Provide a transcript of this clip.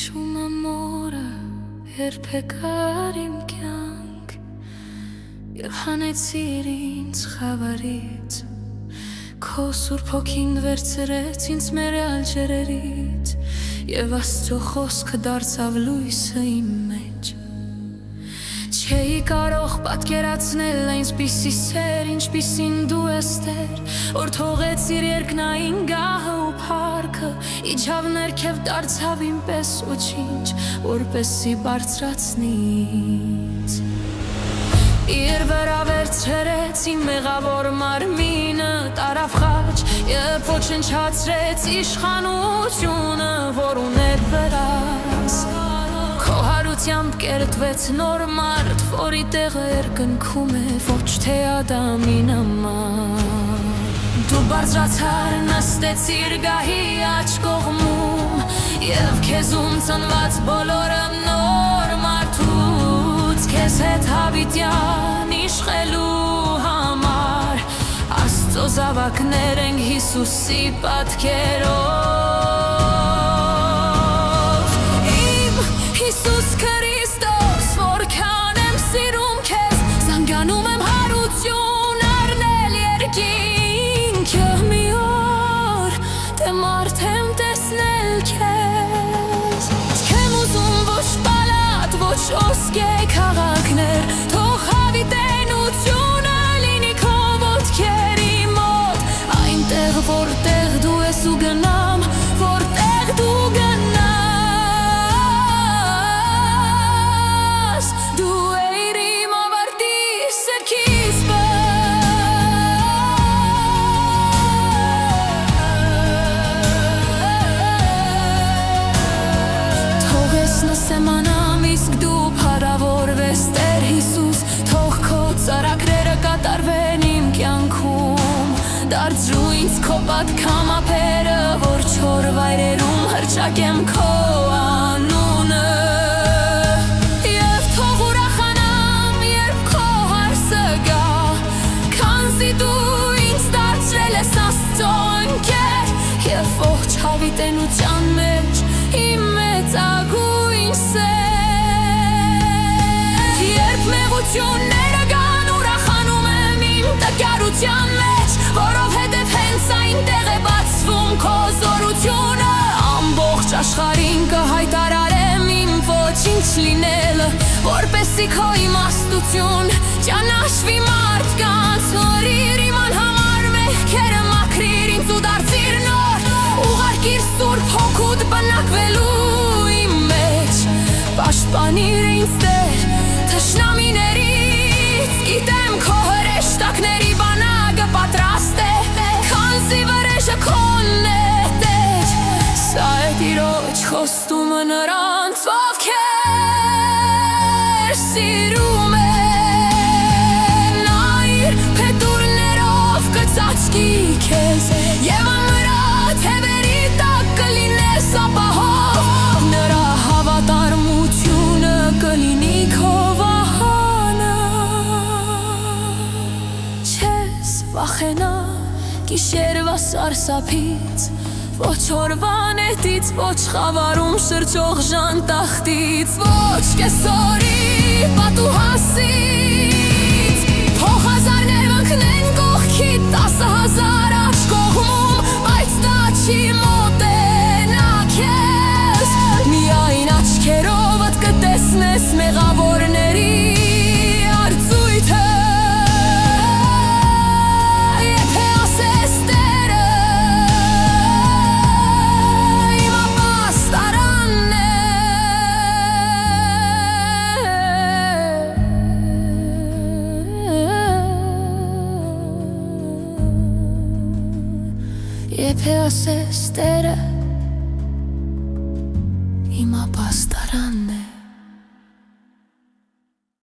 Հիշում եմ օրը, երբ եկար իմ կյանք և հանեցիր ինձ խավարից, քո սուրբ հոգին վերցրեց ինձ մեռյալ ջրերից, և Աստծո խոսքը դարձավ լույսը իմ մեջ։ Չէի կարող պատկերացնել այնպիսի սեր, ինչպիսին դու ես Տեր, որ թողեց իր երկնային գահը ու փառքը, իջավ ներքև դարձավ ինպես ոչինչ, որպեսզի բարձրացնի ինձ։ Իր վրա վերցրեց իմ մեղավոր մարմինը, տարավ խաչ և ոչնչացրեց իշխանությունը, որ ուներ վրաս։ Քո հարությամբ կերտվեց նոր մարդ, որի տեղը երկնքում է, ոչ թե Ադամի նման։ Դու բարձրացար, նստեցիր գահի աջ կողմում, և քեզում ծնված բոլորը նոր մարդուց, քեզ հետ հավիտյան իշխելու համար, Աստծո զավակներ ենք Հիսուսի պատկերով։ Իմ Հիսուս Քրիստոս, որքան եմ սիրում քեզ, զանգանում եմ հարություն առնել երկինքը, մի օր դե մարդ եմ տեսնել քեզ։ Չեմ ուզում ոչ պալատ, ոչ ոսկե քաղաքներ, թող հավիտենությունը լինի քո ոտքերի մոտ, այնտեղ որտեղ դու ես ու գնամ, որտեղ դու գնաս, դու էիր իմ ավարտի սերքիս Թող ես նսեմանամ, իսկ դու փառավորվես Տեր Հիսուս, թող քո ծարակները կատարվեն իմ կյանքում, դարձրու ինձ քո պատգամ ափերը, որ չոր վայրերում հռչակեմ քո անունը, և թող ուրախանամ, երբ քո հարսը գա, քանզի դու ինձ դարձրել ես Աստծո ընկեր, և ողջ հավիտենության մեջ իմ մեծագույն սեր։ Երբ մեղությունները գան, ուրախանում եմ իմ տկարության մեջ, որովհետև հենց այնտեղ է բացվում քո զորությունը, ամբողջ աշխարհին կհայտարարեմ իմ ոչինչ լինելը, որպեսզի քո իմաստություն ճանաչվի մարդկանց, հորիր իմ անհամար մեղքերը, մաքրիր ինձ ու դարձիր նոր, ուղարկիր Սուրբ Հոգուդ բնակվելու իմ մեջ, պաշտպանիր ինձ Տեր թշնամիներից, գիտեմ քո հրեշտակների բանակը պատրաստ է, քանզի վրեժը քոնն է Տեր, սա է Տիրոջ խոստումը նրանց, ովքեր սիրում են, այր փետուրներով կծածկի քեզ, և ամրա թևերի տակ կլինես ապահով, նրա հավատարմությունը կլինի քո վահանը։ Չես վախենա գիշերվա սարսափից, ոչ օրվա նետից, ոչ խավարում շրջող ժանտախտից, ոչ կեսօրի պատուհասից, փող հազարներ վնքնեն կողքիդ, 10,000 աջ կողմում, բայց դա չի մոտենա քեզ, միայն աչքերովդ կտեսնես մեղավորների արծույթը, եթե ասես Տերը իմ ապաստարանն է, եթե ասես Տերը իմ ապաստարանն է։